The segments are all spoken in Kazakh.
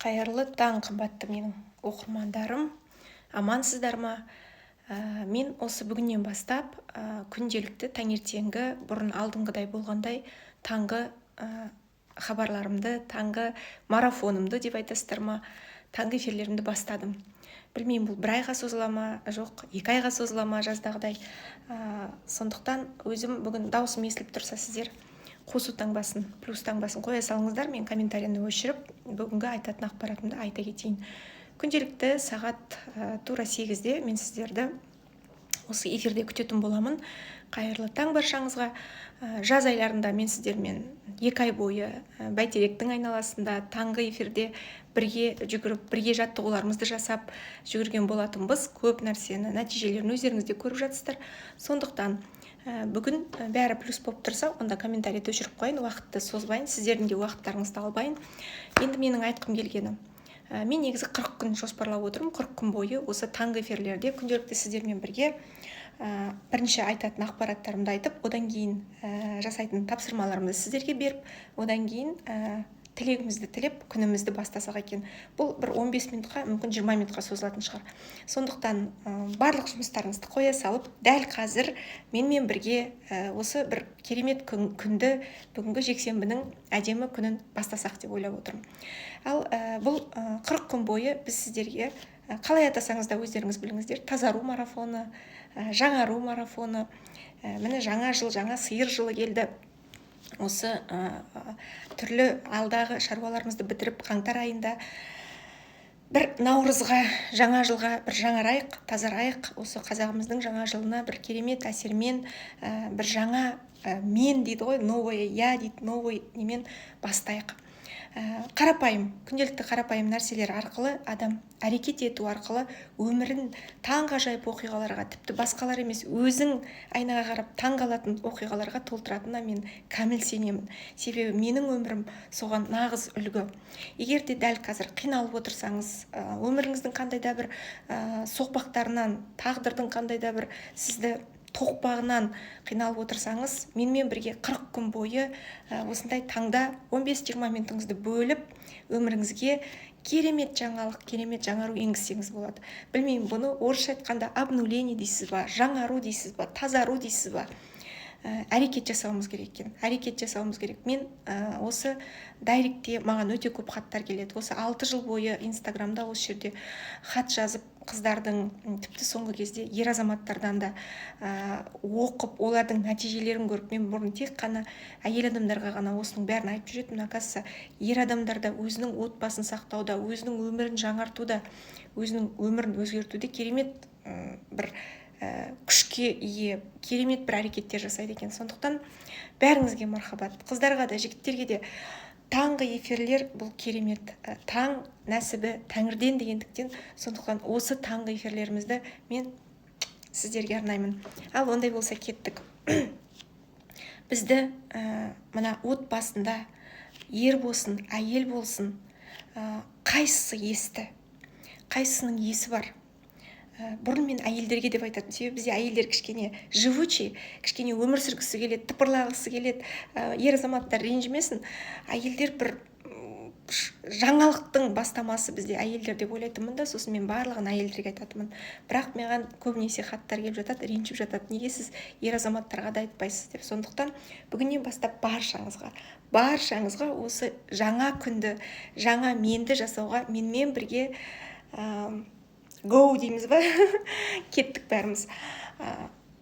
Қайырлы таң, қымбатты менің оқырмандарым, амансыздар ма? Мен осы бүгіннен бастап күнделікті таңертеңгі бұрын алдыңғыдай болғандай таңғы хабарларымды, таңғы марафонымды деп айтасыздар ма, таңғы эфирлерімді бастадым. Білмеймін, бұл бір айға созыла ма, жоқ, 2 айға созыла ма жаздағыдай. Сондықтан өзім бүгін даусым естіліп тұрса сіздер қосу таңбасын, плюс таңбасын қоя салыңыздар, мен комментарийімді өшіріп, бүгінгі айтатын ақпаратымды айта кетейін. Күнделікті сағат тура 8-де мен сіздерді осы эфирде күтетін боламын. Қайырлы таң баршаңызға. Жаз айларында мен сіздермен 2 ай бойы бәйтеректің айналасында таңғы эфирде бірге жүгіріп, бірге жаттығуларымызды жасап жүгірген болатынбыз. Көп нәрсені, нәтижелерін өздеріңіз де көріп жатсыздар. Сондықтан бүгін бәрі плюс болып тұрса, онда комментарийді өшіріп қойын, уақытты созбайын, сіздердің де уақыттарыңызды албайын. Енді менің айтқым келгені, мен негізі 40 күн жоспарлап отырмын. 40 күн бойы осы таңғы эфирлерде күнделікті сіздермен бірге бірінші айтатын ақпараттарымды айтып, одан кейін жасайтын тапсырмаларымды сіздерге беріп, одан кейін тілегімізді тілеп күнімізді бастасақ екен. Бұл бір 15 минутқа, мүмкін 20 минутқа созылатын шығар. Сондықтан барлық жұмыстарыңызды қоя салып, дәл қазір менімен бірге осы бір керемет күнді, бүгінгі жексенбінің әдемі күнін бастасақ деп ойлап отырмын. Ал бұл 40 күн бойы біз сіздерге қалай атасаңыз да өздеріңіз біліңіздер, тазару марафоны, жаңару марафоны, міне жаңа жыл, жаңа сиыр жылы келді. Осы түрлі алдағы шаруаларымызды бітіріп, қаңтар айында бір наурызға, жаңа жылға бір жаңарайық, тазарайық. Осы қазағымыздың жаңа жылына бір керемет әсермен, бір жаңа мен дейді ғой, новое я дейді, новый немен бастайық. Қарапайым, күнделікті қарапайым нәрселер арқылы адам әрекет ету арқылы өмірін таңғажайып оқиғаларға, тіпті басқалар емес, өзің айнаға қарап таңғалатын оқиғаларға толтыратынына мен кәміл сенемін. Себебі менің өмірім соған нағыз үлгі. Егер де дәл қазір қиналып отырсаңыз, өміріңіздің қандай да бір соқпақтарынан, тағдырдың қандай да бір сізді тоқпағынан қиналып отырсаңыз, менімен бірге 40 күн бойы осындай таңда 15-20 минутыңызды бөліп, өміріңізге керемет жаңалық, керемет жаңару енгізсеңіз болады. Білмеймін, бұны орысша айтқанда обнуление дейсіз ба, жаңару дейсіз ба, тазару дейсіз ба. Әрекет жасауымыз керек екен. Әрекет жасауымыз керек. Мен осы дайректте маған өте көп хаттар келеді. Осы 6 жыл бойы инстаграмда осы жерде хат жазып, қыздардың, тіпті соңғы кезде ер азаматтардан да оқып, олардың нәтижелерін көріп, мен бұрын тек қана әйел адамдарға ғана осының бәрін айтып жүретінмін. Оказывается, ер адамдарда өзінің отбасын сақтауда, өзінің өмірін жаңартуда, өзінің өмірін өзгертуде керемет бір күшке ие, керемет бір әрекеттер жасайды екен. Сондықтан бәріңізге мархабат. Қыздарға да, жігіттерге де таңғы эфирлер бұл керемет. Таң нәсібі тәңірден дегендіктен, сондықтан осы таңғы эфирлерімізді мен сіздерге арнаймын. Ал ондай болса кеттік. Бізді мына отбасында ер болсын, әйел болсын, қайсысы есті, қайсысының есі бар. Бұрын мен әйелдерге деп айтатын, себебі бізде әйелдер кішкене живучий, кішкене өмір сүргісі келеді, тыпырлағысы келеді, ер азаматтар ренжімесін. Әйелдер бір жаңалықтың бастамасы бізде әйелдер деп ойлайтынмын да, сосын мен барлығын әйелдерге айтатынмын. Бірақ маған көбінесе хаттар келіп жатады, ренжіп жатады, неге сіз ер азаматтарға да айтпайсыз деп. Сондықтан бүгіннен бастап баршаңызға осы жаңа күнді, жаңа менді жасауға менімен бірге гоу дейміз ба, кеттік бәріміз.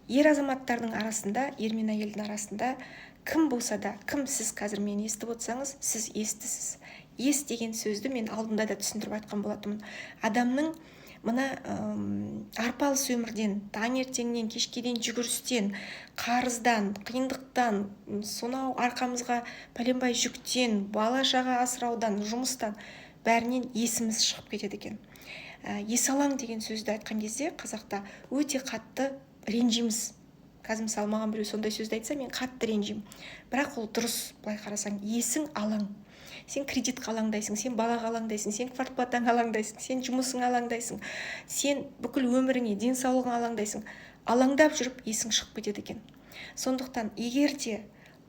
Ер азаматтардың арасында, ер мен әйелдің арасында кім болса да, кім сіз қазір мені естіп отырсаңыз, сіз естісіз. Ес деген сөзді мен алдында да түсіндіріп айтқан болатынмын. Адамның мына арпалыс өмірден, таңертеңнен кешке дейін жүгірістен, қарыздан, қиындықтан, сонау арқамызға пәленбай жүктен, бала шаға асыраудан, жұмыстан бәрінен есіміз шығып кетеді екен. Есалаң деген сөзді айтқан кезде қазақта өте қатты ренжиміз. Қазір мысалы маған біреу сондай сөзді айтса, мен қатты ренжимін. Бірақ ол дұрыс, былай қарасаң, есің алаң. Сен кредитқа алаңдайсың, сен балаға алаңдайсың, сен квартплатаңа алаңдайсың, сен жұмысыңа алаңдайсың, сен бүкіл өміріңе, денсаулығыңа алаңдайсың. Алаңдап жүріп есің шығып кетеді екен. Сондықтан егер де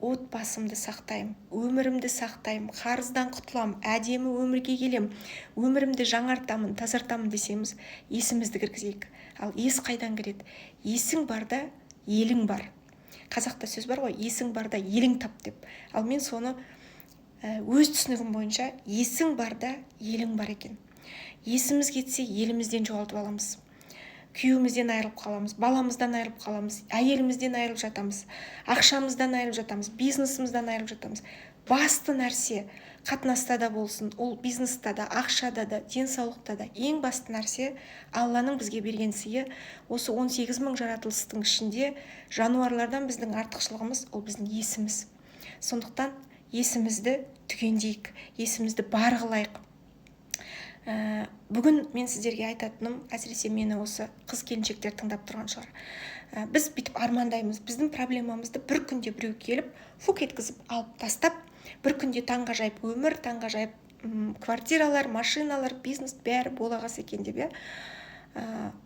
отбасымды сақтаймын, өмірімді сақтаймын, қарыздан құтыламын, әдемі өмірге келем, өмірімді жаңартамын, тазартамын десеміз, есімізді кіргізейік. Ал ес қайдан кіреді? Есің барда елің бар. Қазақта сөз бар ғой, есің барда елің тап деп. Ал мен соны өз түсінігім бойынша есің барда елің бар екен. Есіміз кетсе елімізден жоғалтып аламыз. Күйеуімізден айырылып қаламыз, баламыздан айырылып қаламыз, әйелімізден айырылып жатамыз, ақшамыздан айырылып жатамыз, бизнесімізден айырылып жатамыз. Басты нәрсе қатынаста да болсын, ол бизнеста да, ақшада да, денсаулықта да ең басты нәрсе Алланың бізге берген сыйы. Осы 18 000 жаратылыстың ішінде жануарлардан біздің артықшылығымыз ол біздің есіміз. Сондықтан есімізді түгендейік, есімізді бар қылайық. Бүгін мен сіздерге айтатыным, әсіресе мені осы қыз-келіншектер тыңдап тұрған шығар. Біз бүйтіп армандаймыз, біздің проблемамызды бір күнде біреу келіп фук еткізіп алып тастап, бір күнде таңғажайып өмір, таңғажайып квартиралар, машиналар, бизнес бәрі бола қалса екен деп.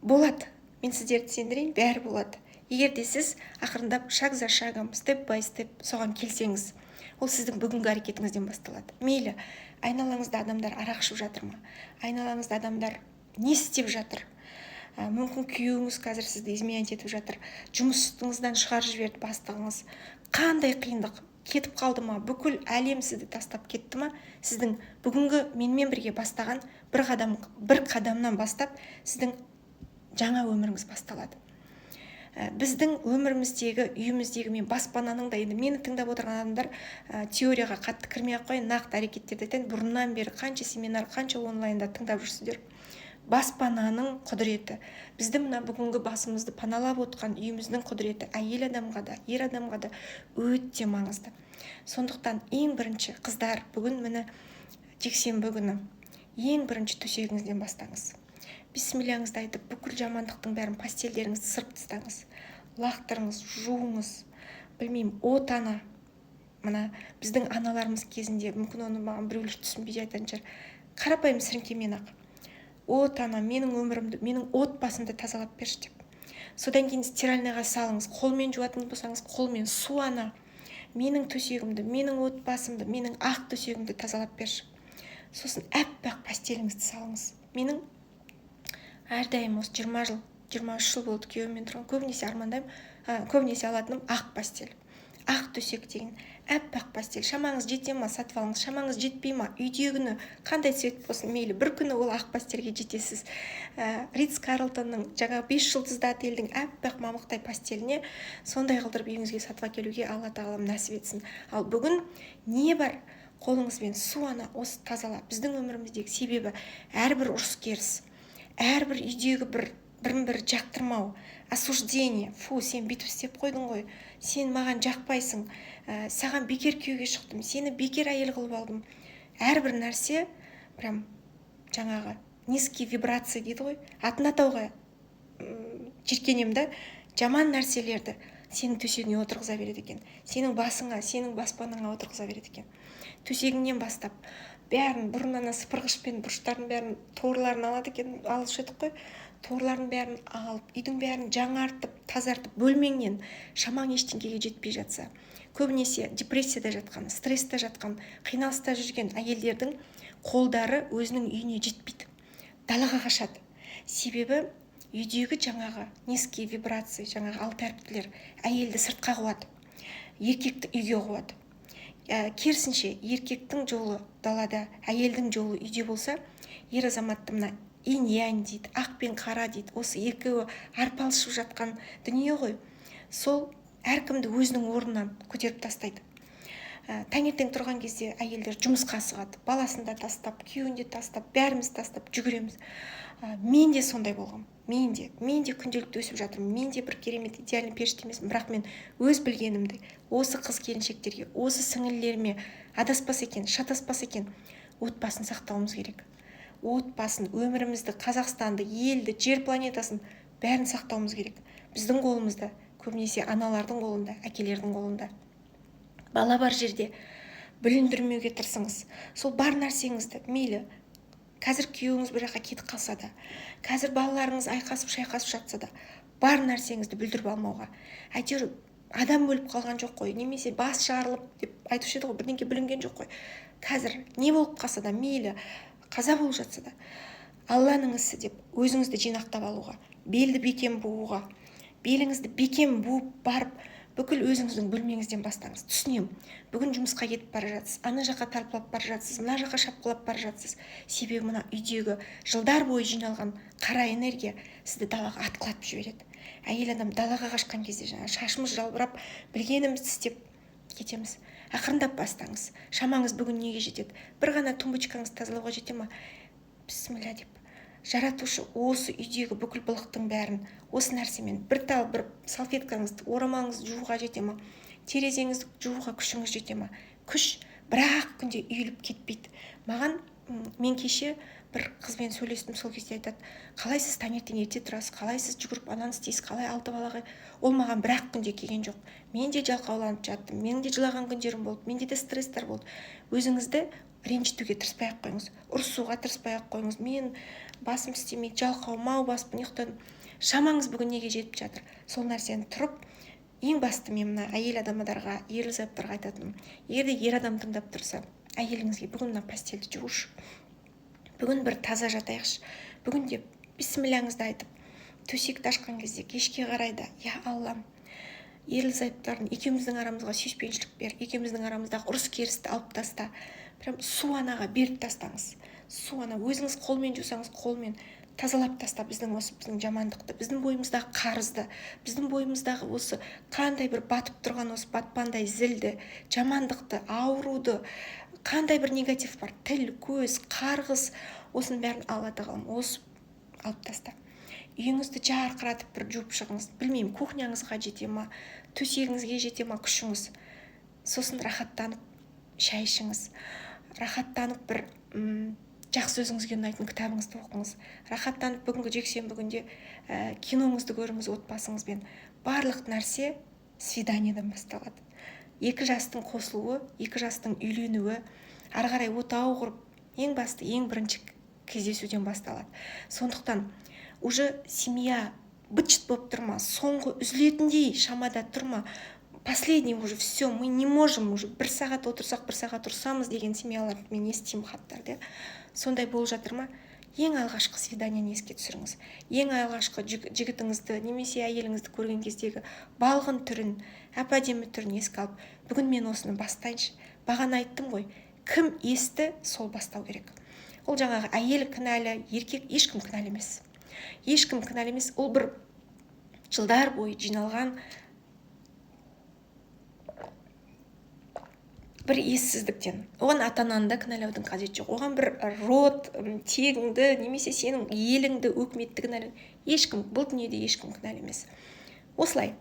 Болады, мен сіздерді сендірейін, бәрі болады. Егер де сіз ақырындап шаг за шагом, степ бай степ соған келсеңіз, ол сіздің бүгінгі әрекетіңізден басталады. Мейлі, айналаңызда адамдар арақ ішіп жатыр ма? Айналаңызда адамдар не істеп жатыр? Мүмкін күйеуіңіз қазір сізді изменять етіп жатыр. Жұмысыңыздан шығарып жіберді бастығыңыз. Қандай қиындық? Кетіп қалды ма? Бүкіл әлем сізді тастап кетті ма? Сіздің бүгінгі менімен бірге бастаған бір қадамнан бастап сіздің жаңа өміріңіз басталады. Біздің өміріміздегі, үйіміздегі, мен баспананың да, енді мені тыңдап отырған адамдар теорияға қатты кірмей ақ қойын, нақты әрекеттерді айтайын. Бұрыннан бері қанша семинар, қанша онлайнда тыңдап жүрсіздер. Баспананың құдіреті, бізді мына бүгінгі басымызды паналап отқан үйіміздің құдіреті әйел адамға да, ер адамға да өте маңызды. Сондықтан ең бірінші қыздар, бүгін міне жексенбі күні ең бірінші төсегіңізден бастаңыз. Бисмиллахыңызды айтып, бүкіл жамандықтың бәрін, постельдеріңізді сырып тастаңыз. Лақтырыңыз, жуыңыз. Білмеймін, от ана. Мына біздің аналарымыз кезінде, мүмкін оны маған біреулер түсінбей айтатын шығар. Қарапайым сіріңкемен ақ. От ана, менің өмірімді, менің отбасымды тазалап берші деп. Содан кейін стиральныйға салыңыз. Қолмен жуатын болсаңыз, қолмен. Су ана, менің төсегімді, менің отбасымды, менің ақ төсегімді тазалап берші. Сосын әппақ постеліңізді салыңыз. Менің әрдайым осы 23 жыл болды күйеуіммен тұрған. Көбінесе армандаймын, көбінесе алатыным ақ постель. Ақ төсек деген әппақ постель. Шамаңыз жете ма, сатып алыңыз. Шамаңыз жетпей ма, үйдегіні қандай цвет болсын, мейлі, бір күні ол ақ постельге жетесіз. Ритц Карлтонның жаңағы 5 жұлдызды отельдің әппақ мамықтай постеліне сондай қылдырып үйіңізге сатып әкелуге Алла тағалам нәсіп етсін. Ал бүгін не бар? Қолыңызбен су ана, осы тазала. Біздің өміріміздегі себебі әрбір ұрыс керіс, әрбір үйдегі бірін-бірі жақтырмау, осуждение. Фу, сен бүйтіп істеп қойдың ғой, сен маған жақпайсың, саған бекер күйеуге шықтым, сені бекер әйел қылып алдым. Әрбір нәрсе прям жаңағы низкий вибрация дейді ғой, атын атауға жеркенем да, жаман нәрселерді сенің төсегіңе отырғыза береді екен. Сенің басыңа, сенің баспанаңа отырғыза береді екен. Төсегіңнен бастап бәрін, бұрыннан сыпырғышпен бұрыштардың бәрін, торларын алады екен, алушы едік қой. Торлардың бәрін алып, үйдің бәрін жаңартып, тазартып, бөлмеңнен шамаң ештеңеге жетпей жатса, көбінесе депрессияда жатқан, стрессте жатқан, қиналыста жүрген әйелдердің қолдары өзінің үйіне жетпейді, далаға қашады. Себебі үйдегі жаңағы низкий вибрация, жаңағы алтәріптілер әйелді сыртқа қуады, еркекті үйге қуады. Керісінше, еркектің жолы далада, әйелдің жолы үйде болса, ер азаматты мына инь-янь дейді, ақ пен қара дейді, осы екеуі арпалысып жатқан дүние ғой. Сол әркімді өзінің орнынан көтеріп тастайды. Таңертең тұрған кезде әйелдер жұмысқа асығады, баласын да тастап, күйеуін де тастап, бәріміз тастап жүгіреміз. Мен де сондай болғам. Мен де күнделікті өсіп жатырмын. Мен де бір керемет идеальный періште емеспін, бірақ мен өз білгенімді осы қыз-келіншектерге, осы сіңілілеріме адаспас екен, шатаспас екен, отбасын сақтауымыз керек. Отбасын, өмірімізді, Қазақстанды, елді, жер планетасын бәрін сақтауымыз керек. Біздің қолымызда, көбінесе аналардың қолында, әкелердің қолында. Бала бар жерде бүліндірмеуге тырысыңыз. Сол бар нәрсеңізді, мейлі, қазір күйеуіңіз бір жаққа кетіп қалса да, қазір балаларыңыз айқасып шайқасып жатса да, бар нәрсеңізді бүлдіріп алмауға. Әйтеуір адам өліп қалған жоқ қой, немесе бас жарылып деп айтушы еді ғой, бірдеңке бүлінген жоқ қой. Қазір не болып қалса да, мейлі қаза болып жатса да, Алланың ісі деп өзіңізді жинақтап алуға, белді бекем бууға, беліңізді бекем буып барып, бүкіл өзіңіздің бөлмеңізден бастаңыз. Түсінем, бүгін жұмысқа кетіп бара жатсыз, ана жаққа талпылап бара жатсыз, мына жаққа шапқылап бара жатсыз. Себебі мына үйдегі жылдар бойы жиналған қара энергия сізді далаға атқылатып жібереді. Әйел адам далаға қашқан кезде шашымыз жалбырап, білгенімізді істеп кетеміз. Ақырындап бастаңыз. Шамаңыз бүгін неге жетеді? Бір ғана тумбочкаңызды тазалауға жете ма? Бісміллә деп. Жаратушы осы үйдегі бүкіл былықтың бәрін осы нәрсемен бір салфеткаңызды, орамалыңызды жууға жете ма? Терезеңізді жууға күшіңіз жете ма? Күш бір-ақ күнде үйіліп кетпейді. Мен кеше бір қызбен сөйлестім, сол кезде айтады: қалай сіз таңертең ерте тұрасыз, қалай сіз жүгіріп ананы істейсіз, қалай 6 балаға? Ол маған бір-ақ күнде келген жоқ. Мен де жалқауланып жаттым, менің де жылаған күндерім болды, менде де стресстер болды. Өзіңізді ренжітуге тырыспай-ақ қойыңыз, ұрысуға тырыспай-ақ қойыңыз. Мен басым істемейді, жалқау, мау баспын, ұйықтадым. Шамаңыз бүгін неге жетіп жатыр? Сол нәрсені тұрып, ең басты мен мына әйел адамдарға, ерлі-зайыптарға айтатыным: егер де ер адам тыңдап тұрса, әйеліңізге бүгін мына постельді жуушы, бүгін бір таза жатайықшы, бүгін деп бисмилләңізді айтып, төсекті ашқан кезде кешке қарайда: я Аллам, ерлі-зайыптардың екеуміздің арамызға сүйіспеншілік бер, екеуміздің арамыздағы ұрыс-керісті алып таста. Прям су анаға беріп тастаңыз. Су ана, өзіңіз қолмен жусаңыз қолмен тазалап таста біздің жамандықты, біздің бойымыздағы қарызды, біздің бойымыздағы осы қандай бір батып тұрған осы батпандай зілді, жамандықты, ауруды, қандай бір негатив бар, тіл, көз, қарғыс, осының бәрін Алла тағалам осы алып таста. Үйіңізді жарқыратып бір жуып шығыңыз. Білмеймін, кухняңызға жете ма, төсегіңізге жете ма күшіңіз. Сосын рахаттанып шай ішіңіз. Рахаттанып бір жақсы өзіңізге ұнайтын кітабыңызды оқыңыз. Рахаттанып бүгінгі жексенбі күнде киноңызды көріңіз отбасыңызбен. Барлық нәрсе свиданиядан басталады. Екі жастың қосылуы, екі жастың үйленуі, ары қарай отау құрып, ең басты, ең бірінші кездесуден басталады. Сондықтан уже семья быт-шыт болып тұрма, соңғы үзілетіндей шамада тұрма, последний уже все, мы не можем уже 1 сағат отырсақ, 1 сағат тұрсамыз деген семьяларды мен естимін хаттарды. Сондай болып жатыр ма? Ең алғашқы свиданияны еске түсіріңіз. Ең алғашқы жігітіңізді немесе әйеліңізді көрген кездегі балғын түрін, әп-әдемі түрін еске алып, бүгін мен осыны бастайыншы. Бағана айттым ғой, кім есті, сол бастау керек. Ол жаңағы әйел кінәлі, еркек ешкім кінәлі емес. Ешкім кінәлі емес. Ол бір жылдар бойы жиналған бір ессіздіктен. Оған ата-анаңды кінәлаудың қажеті жоқ. Оған бір род, тегіңді, немесе сенің еліңді, өкіметті кінәлау. Ешкім, бұл дүниеде ешкім кінәлі емес. Осылай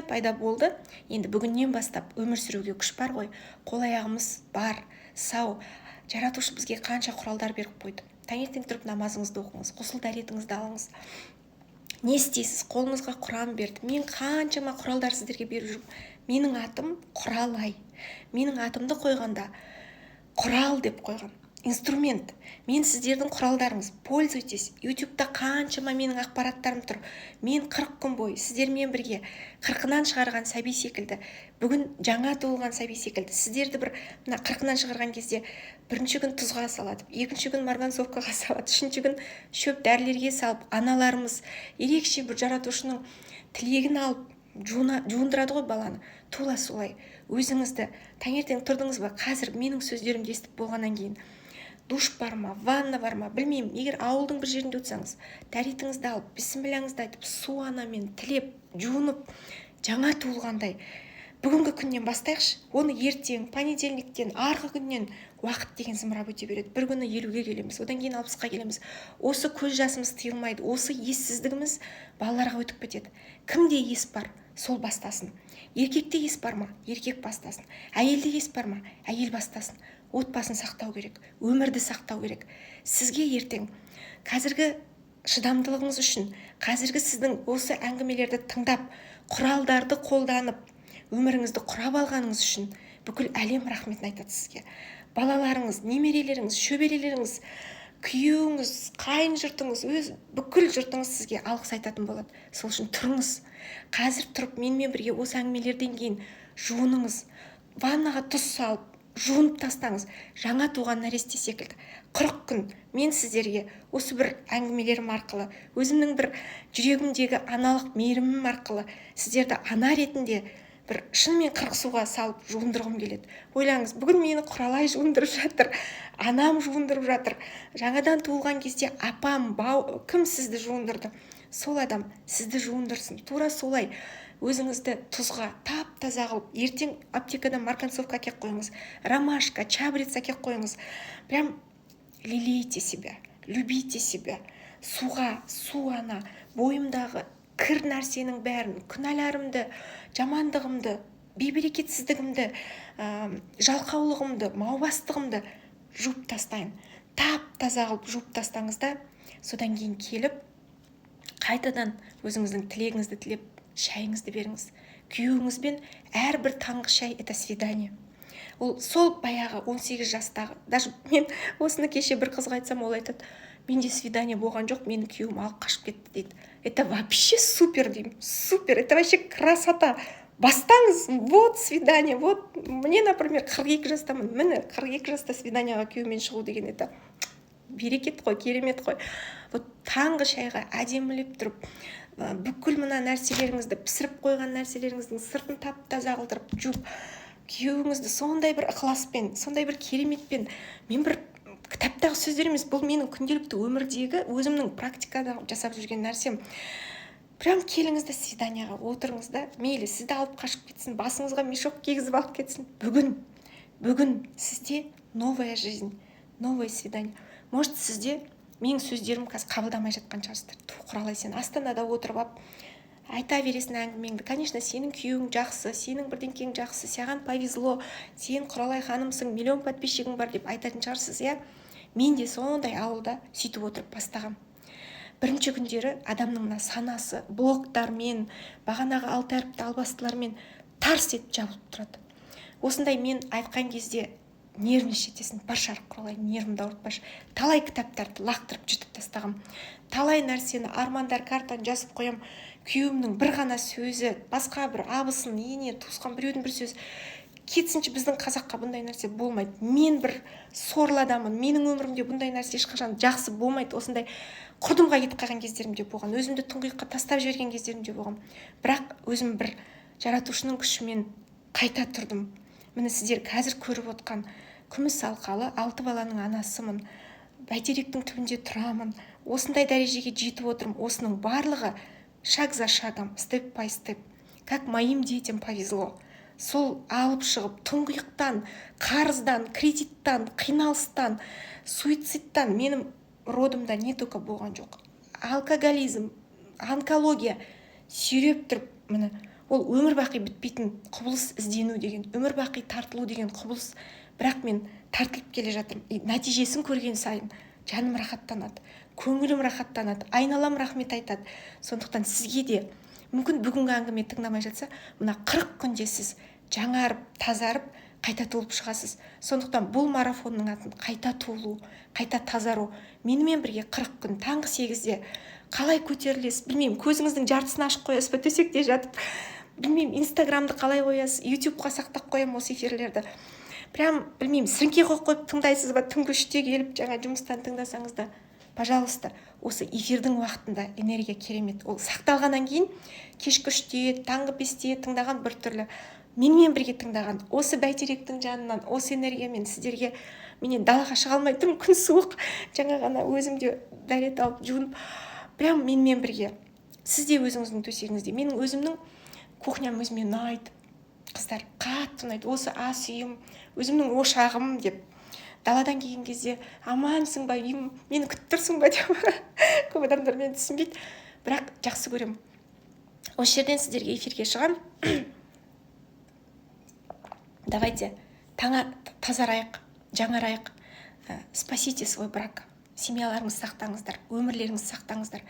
пайда болды. Енді бүгіннен бастап өмір сүруге күш бар ғой. Қол-аяғымыз бар, сау. Жаратушы бізге қанша құралдар беріп қойды. Таңертең тұрып намазыңызды оқыңыз, ғұсыл дәретіңізді алыңыз. Не істейсіз? Қолыңызға құран берді. Мен қаншама құралдар сіздерге беріп жүрмін. Менің атым Құралай. Менің атымды қойғанда құрал деп қойған. Инструмент. Мен сіздердің құралдарыңыз. Пользуйтесь. YouTube'да қаншама менің ақпараттарым тұр. Мен 40 күн бойы сіздермен бірге 40-нан шығарған сәби секілді, бүгін жаңа туылған сәби секілді, сіздерді бір 40-нан шығарған кезде бірінші күн тұзға салады, екінші күн марганцовкаға салады, үшінші күн шөп дәрілерге салып, аналарымыз ерекше бір жаратушының тілегін алып жуындырады ғой баланы. Тула солай. Өзіңізді таңертең тұрдыңыз ба? Қазір менің сөздерімді естіп болғаннан кейін душ бар ма, ванна бар ма, білмеймін. Егер ауылдың бір жерінде өтсаңыз, дәретіңізді алып, бисмилләңізді айтып, су анамен тілеп, жуынып, жаңа туылғандай бүгінгі күннен бастайықшы. Оны ертең, понедельниктен, арғы күннен уақыт деген зымырап өте береді. Bir күні 50-ге келеміз, одан кейін 60-қа келеміз. Осы көз жасымыз тыйылмайды, осы ессіздігіміз балаларға өтіп кетеді. Кімде ес бар, сол бастасын. Еркекте ес бар ма? Еркек бастасын. Әйелде ес бар ма? Әйел бастасын. Отбасын сақтау керек, өмірді сақтау керек. Сізге ертең қазіргі шыдамдылығыңыз үшін, қазіргі сіздің осы әңгімелерді тыңдап, құралдарды қолданып, өміріңізді құрап алғаныңыз үшін бүкіл әлем рахметін айтады сізге. Балаларыңыз, немерелеріңіз, шөберелеріңіз күйеуіңіз, қайын жұртыңыз, бүкіл жұртыңыз сізге алғыс айтатын болады. Сол үшін тұрыңыз. Қазір тұрып менімен бірге осы әңгімелерден кейін жуыныңыз. Ваннаға тұз салып, жуынып тастаңыз. Жаңа туған нәресте секілді. 40 күн мен сіздерге осы бір әңгімелерім арқылы, өзімнің бір жүрегімдегі аналық мейірімім арқылы сіздерді ана ретінде бір шынымен 40 суға салып жуындырғым келеді. Ойлаңыз, бүгін мені Құралай жуындырып жатыр, анам жуындырып жатыр. Жаңадан туылған кезде апам, кім сізді жуындырды? Сол адам сізді жуындырсын. Тура солай өзіңізді тұзға тап-таза қылып, ертең аптекадан марганцовка әкеп қойыңыз, ромашка, чабрец әкеп қойыңыз. Прям лелейте себя, любите себя. Суға, су ана, бойымдағы кір нәрсенің бәрін, күнәларымды, жамандығымды, бейберекетсіздігімді, жалқаулығымды, маубастығымды жуып тастайын. Тап-таза қылып жуып тастаңыз да, содан кейін келіп, қайтадан өзіңіздің тілегіңізді тілеп, шайыңызды беріңіз. Күйеуіңізбен әрбір таңғы шай это свидание. Ол сол баяғы 18 жастағы. Даже мен осыны кеше бір қызға айтсам, ол айтады, менде свидание болған жоқ, мені күйеуім алып қашып кетті дейді. Это вообще супер деймін. Супер, это вообще красота. Бастаңыз, вот свидание, вот. Мне, например, 42 жастамын. Міне 42 жаста свиданияға күйеумен шығу деген это берекет қой, керемет қой. Вот таңғы шайға әдемілеп тұрып, бүкіл мына нәрселеріңізді, пісіріп қойған нәрселеріңіздің сыртын тап-таза қылдырып, жуып, күйеуіңізді сондай бір ықыласпен, сондай бір кереметпен, мен бір кітаптағы сөздер емес, бұл менің күнделікті өмірдегі өзімнің практикада жасап жүрген нәрсем. Прям келіңізді свиданияға отырыңыз да, мейлі сізді алып қашып кетсін, басыңызға мешок кигізіп алып кетсін. Бүгін сізде новая жизнь, новое свидание. Может, сізде менің сөздерім қазір қабылдамай жатқан шығарсыздар. Құралай, сен Астанада отырып алып айта бересің әңгімеңді. Конечно, сенің күйеуің жақсы, сенің бірдеңкең жақсы, саған повезло, сен Құралай ханымсың, миллион подписчигің бар деп айтатын шығарсыз, иә? Мен де сондай ауылда сөйтіп отырып бастағам. Бірінші күндері адамның мына санасы блоктармен, бағанағы алты әріпті албастылармен тарс етіп жабылып тұрады. Осындай мен айтқан кезде нервничать етесің, баршарық Құралай, нервімді ауыртпашы. Талай кітаптарды лақтырып жыртып тастағам. Талай нәрсені армандар картаны жазып қоям. Күйеуімнің бір ғана сөзі, басқа бір абысын, ене, туысқан біреудің бір сөзі. Кетсінші біздің қазаққа бұндай нәрсе болмайды. Мен бір сорлы адамын, менің өмірімде бұндай нәрсе ешқашан жақсы болмайды. Осындай құрдымға кетіп қалған кездерімде болған, өзімді тұңғиыққа тастап жіберген кездерімде болған. Бірақ өзім бір жаратушының күшімен қайта тұрдым. Міне сіздер қазір көріп отқан күміс алқалы 6 баланың анасымын. Бәйтеректің түбінде тұрамын. Осындай дәрежеге жетіп отырмын. Осының барлығы шаг за шагом, степ by степ. Как моим детям повезло. Сол алып шығып, тұңғиықтан, қарыздан, кредиттан, қиналыстан, суицидтан менің родымда не только болған жоқ. Алкоголизм, онкология сүйреп тұрып, міне, ол өмір бақи бітпейтін құбылыс іздену деген, өмір бақи тартылу деген құбылыс. Бірақ мен тартылып келе жатырмын. Нәтижесін көрген сайын жаным рахаттанады, көңілім рахаттанады, айналам рахмет айтады. Сондықтан сізге де мүмкін бүгінгі әңгіме тыңдамай жатса, мына 40 күнде сіз жаңарып, тазарып, қайта туылып шығасыз. Сондықтан бұл марафонның атын қайта туылу, қайта тазару. Менімен бірге 40 күн таңғы 8-де қалай көтерілесіз, білмеймін, көзіңіздің жартысын ашып қоясыз ба, төсекте жатып, білмеймін, инстаграмды қалай қоясыз, ютубқа сақтап қоямын осы эфирлерді. Прям, білмеймін, сіріңке қойып тыңдайсыз ба, түнгі 3-те келіп, жаңа жұмыстан тыңдасаңыз да, пожалуйста, осы эфирдің уақытында энергия керемет. Ол сақталғаннан кейін кешкі 3-те, таңғы 5-те тыңдаған бір түрлі. Менімен бірге тыңдаған осы бәйтеректің жанынан, осы энергиямен сіздерге менен далаға шыға алмай тұрмын, күн суық, жаңа ғана өзімде дәрет алып жуынып, прям менімен бірге. Сіз де өзіңіздің төсегіңізде. Менің өзімнің кухням өзіме ұнайды. Қыздар қатты ұнайды. Осы ас үйім, өзімнің ошағым деп. Даладан келген кезде амансың ба, үйім, мені күтіп тұрсың ба деп. Көп адамдар мені түсінбейді, бірақ жақсы көремін. Осы жерден сіздерге эфирге шығам. Давайте тазарайық, жаңарайық. Спасите свой брак. Семьяларыңыз сақтаңыздар, өмірлеріңіз сақтаңыздар.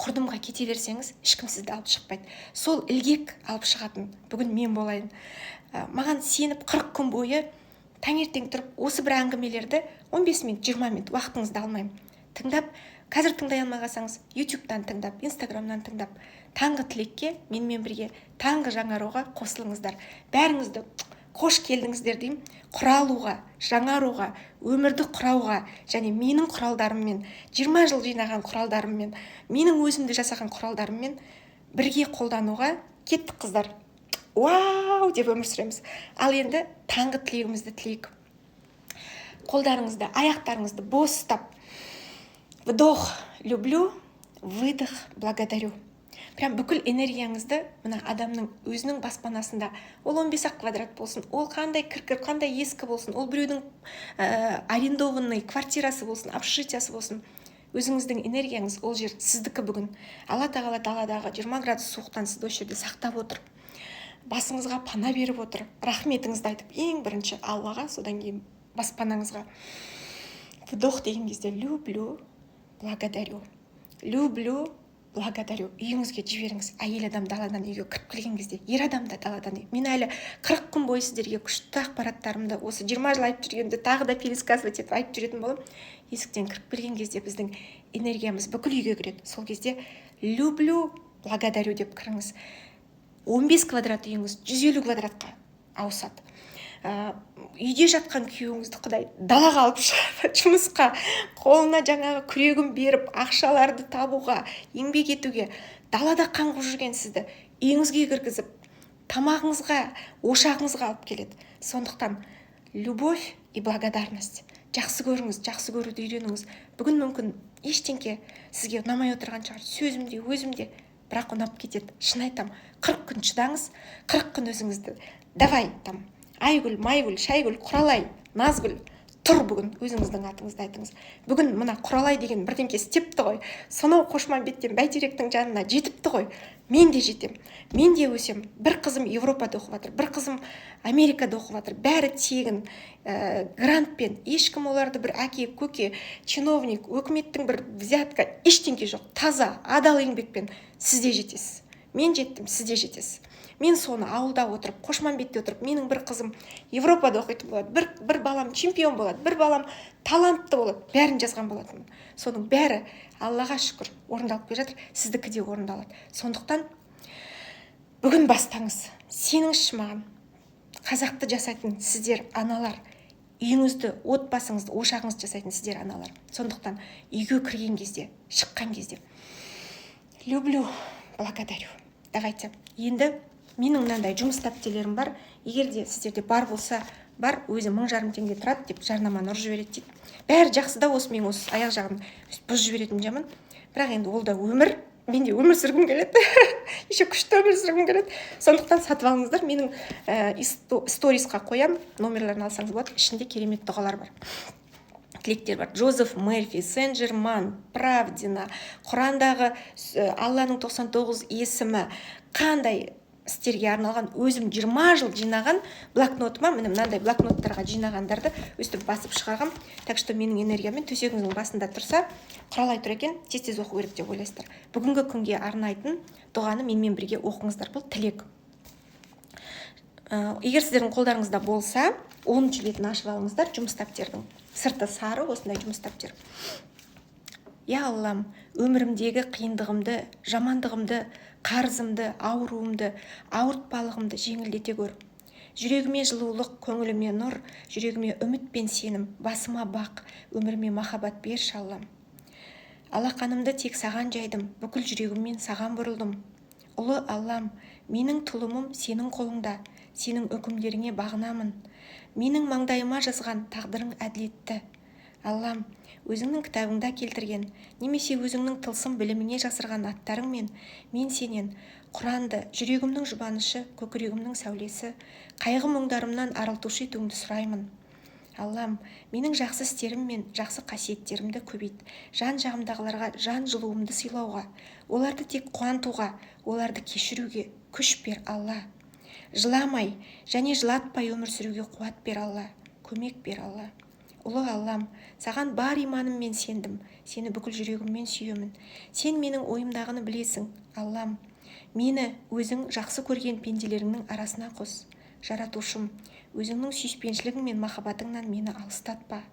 Құрдымға кете берсеңіз, ешкім сізді алып шықпайды. Сол ілгек алып шығатын бүгін мен болайын. Маған сеніп 40 күн бойы таңертең тұрып, осы бір әңгімелерді 15 минут, 20 минут уақытыңызды алмаймын. тыңдап, қазір тыңдай алмай қалсаңыз ютубтан тыңдап, инстаграмнан тыңдап, таңғы тілекке менімен бірге таңғы жаңаруға қосылыңыздар. Бәріңізді қош келдіңіздер деймін. Құралуға, жаңаруға, өмірді құрауға, және менің құралдарыммен, 20 жыл жинаған құралдарыммен, менің өзімді жасаған құралдарыммен бірге қолдануға кеттік, қыздар. Вау деп өмір сүреміз. Ал енді таңғы тілегімізді тілейік. Қолдарыңызды, аяқтарыңызды бос ұстап, вдох люблю, выдох благодарю. Прям бүкіл энергияңызды мына адамның өзінің баспанасында, ол 15 квадрат болсын, ол қандай кіркір, қандай ескі болсын, ол біреудің арендованный квартирасы болсын, общежитиясы болсын, өзіңіздің энергияңыз ол жер сіздікі бүгін. Алла тағала даладағы 20 градус суықтан сізді осы жерде сақтап отыр. Басыңызға пана беріп отыр. Рахметіңізді айтып, ең бірінші Аллаға, содан кейін баспанаңызға. Вдох деген кезде люблю, благодарю. Люблю, благодарю. Үйіңізге жіберіңіз. Әйел адам даладан үйге кіріп келген кезде, ер адам да даладан. Мен әлі 40 күн бойы сіздерге күшті ақпараттарымды осы 20 жыл айтып жүргенде тағы да пересказывать етіп айтып жүретін болам. Есіктен кіріп келген кезде біздің энергиямыз бүкіл үйге кіреді. Сол кезде люблю, благодарю деп кіріңіз. 15 квадрат үйіңіз 150 квадратқа ауысады. Үйде жатқан күйеуіңізді Құдай далаға алып шығады, жұмысқа, қолына жаңағы күрегін беріп, ақшаларды табуға, еңбек етуге, далада қаңғып жүрген сізді үйіңізге кіргізіп, тамағыңызға, ошағыңызға алып келеді. Сондықтан любовь и благодарность. Жақсы көріңіз, жақсы көруді үйреніңіз. Бүгін мүмкін ештеңке сізге ұнамай отырған шығар, сөзімде, өзімде, бірақ ұнап кетеді. Шын айтам, 40 күн шыдаңыз, 40 күн өзіңізді давай там Айгүл, Майгүл, Шайгүл, Құралай, Назгүл, тұр бүгін өзіңіздің атыңызды айтыңыз. Бүгін мына Құралай деген бірдеңке істепті ғой. Сонау Қошмамбеттен Бәйтеректің жанына жетіпті ғой. Мен де жетем. Мен де өсем. Бір қызым Европада оқып жатыр, бір қызым Америкада оқып жатыр. Бәрі тегін грантпен. Ешкім оларды бір әке, көке, чиновник, өкіметтің бір взятка, ештеңке жоқ. Таза, адал еңбекпен сіз де жетесіз. Мен жеттім, сіз де жетесіз. Мен соны ауылда отырып, Қошмамбетте отырып, менің бір қызым Европада оқитын болады, бір балам чемпион болады, бір балам талантты болады, бәрін жазған болатын. Соның бәрі Аллаға шүкір орындалып келе жатыр, сіздікі де орындалады. Сондықтан бүгін бастаңыз. Сеніңізші маған, қазақты жасайтын сіздер аналар, үйіңізді, отбасыңызды, ошағыңызды жасайтын сіздер аналар. Сондықтан үйге кірген кезде, шыққан кезде люблю, благодарю. Давайте. Енді менің мынандай жұмыс дәптерлерім бар. Егер де сіздерде бар болса, бар, өзі 1500 теңге тұрады деп жарнаманы ұрып жібереді дейді. Бәрі жақсы да, осы мен осы аяқ жағын бұзып жіберетін жаман. Бірақ енді ол да өмір. Мен де өмір сүргім келеді. Еще күшті өмір сүргім келеді. Сондықтан сатып алыңыздар. Менің сторисқа қоям, номерларын алсаңыз болады. Ішінде керемет дұғалар бар. Тілектер бар. Джозеф Мерфи, Сен-Жерман, Правдина, Құрандағы Алланың 99 есімі, қандай істерге арналған өзім 20 жыл жинаған блокнотыма, міне мынандай блокноттарға жинағандарды өстіп басып шығарғам. Так что менің энергиямен төсегіңіздің басында тұрса, Құралай тұр екен, тез-тез оқу керек деп ойлайсыздар. Бүгінгі күнге арнайтын дұғаны менімен бірге оқыңыздар. Бұл тілек. Егер сіздердің қолдарыңызда болса, 10-шы бетін ашып алыңыздар. Жұмыс дәптердің сырты сары, осындай жұмыс дәптер. Я Аллам, өмірімдегі қиындығымды, жамандығымды, қарызымды, ауруымды, ауыртпалығымды жеңілдете көр. Жүрегіме жылулық, көңіліме нұр, жүрегіме үміт пен сенім, басыма бақ, өміріме махаббат берші Аллам. Алақанымды тек саған жайдым, бүкіл жүрегіммен саған бұрылдым. Ұлы Аллам, менің тұлымым сенің қолыңда, сенің үкімдеріңе бағынамын. Менің маңдайыма жазған тағдырың әділетті. Аллам, өзіңнің кітабыңда келтірген, немесе өзіңнің тылсым біліміне жасырған аттарыңмен мен сенен Құранды, жүрегімнің жұбанышы, көкірегімнің сәулесі, қайғы мұңдарымнан арылтушы етуіңді сұраймын. Аллам, менің жақсы істерім мен жақсы қасиеттерімді көбейт, жан жағымдағыларға жан жылуымды сыйлауға, оларды тек қуантуға, оларды кешіруге күш бер Алла. Жыламай және жылатпай өмір сүруге қуат бер Алла, көмек бер Алла. Ұлы Аллам, саған бар иманыммен сендім, сені бүкіл жүрегіммен сүйемін. Сен менің ойымдағыны білесің, Аллам. Мені өзің жақсы көрген пенделеріңнің арасына қос. Жаратушым, өзіңнің сүйіспеншілігің мен махаббатыңнан мені алыстатпа.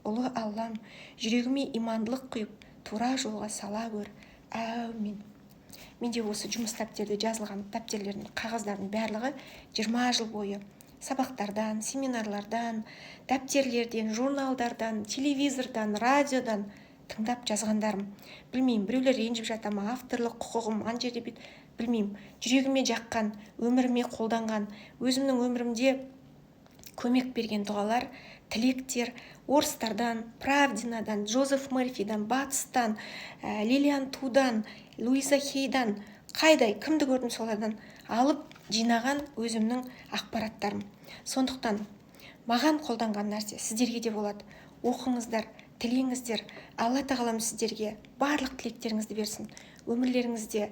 ұлы Аллам, жүрегіме имандылық құйып, тура жолға сала көр. Әумин. Менде осы жұмыс дәптерде жазылған дәптерлердің қағаздардың барлығы 20 жыл бойы сабақтардан, семинарлардан, дәптерлерден, журналдардан, телевизордан, радиодан тыңдап жазғандарым. Білмеймін, біреулер ренжіп жата ма, авторлық құқығым ана жерде білмеймін. Жүрегіме жаққан, өміріме қолданған, өзімнің өмірімде көмек берген дұғалар, тілектер орыстардан, Правдинадан, Джозеф Мерфидан, Батыстан, Лилиан Тудан, Луиза Хейдан, қайдай кімді көрдім солардан алып жинаған өзімнің ақпараттарым. Сондықтан маған қолданған нәрсе сіздерге де болады. Оқыңыздар, тілеңіздер. Алла тағалам сіздерге барлық тілектеріңізді берсін. Өмірлеріңізде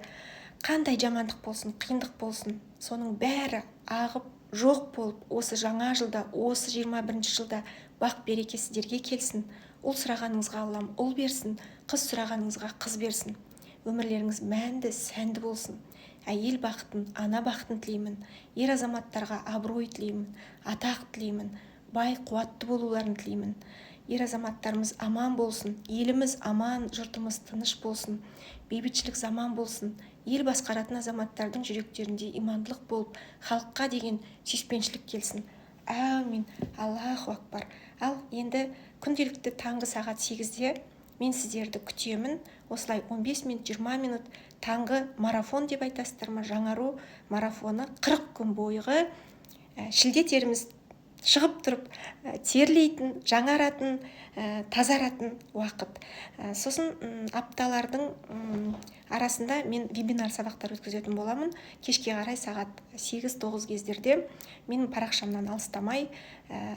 қандай жамандық болсын, қиындық болсын, соның бәрі ағып жоқ болып, осы жаңа жылда, осы 21 жылда бақ береке сіздерге келсін. Ұл сұрағаныңызға Аллам ұл берсін, қыз сұрағаныңызға қыз берсін. Өмірлеріңіз мәнді, сәнді болсын. Әйел бақытын, ана бақытын тілеймін. Ер азаматтарға абырой тілеймін, атақ тілеймін, бай, қуатты болуларын тілеймін. Ер азаматтарымыз аман болсын, еліміз аман, жұртымыз тыныш болсын, бейбітшілік заман болсын. Ел басқаратын азаматтардың жүректерінде имандылық болып, халыққа деген сүйіспеншілік келсін. Әумин. Аллаху акбар. Ал енді күнделікті таңғы сағат 8-де мен сіздерді күтемін. Осылай 15 минут, 20 минут таңғы марафон деп айтасыздар ма, жаңару марафоны 40 күн бойғы шілде теріміз шығып тұрып терлейтін, жаңаратын, тазаратын уақыт. Сосын апталардың арасында мен вебинар сабақтар өткізетін боламын. Кешке қарай сағат 8-9 кездерде менің парақшамнан алыстамай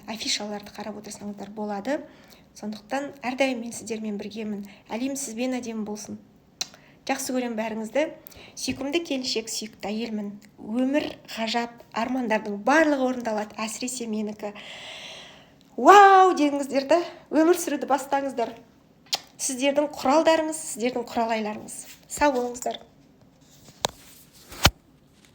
афишаларды қарап отырсаңыздар болады. Сондықтан әрдайым мен сіздермен біргемін. Әлем сізбен әдемі болсын. Жақсы көрем бәріңізді. Сүйкімді келіншек, сүйікті әйелмін. Өмір ғажап, армандардың барлығы орындалады, әсіресе менікі. Вау деңіздерді, өмір сүруді бастаңыздар. Сіздердің құралдарыңыз, сіздердің құралайларыңыз. Сау болыңыздар.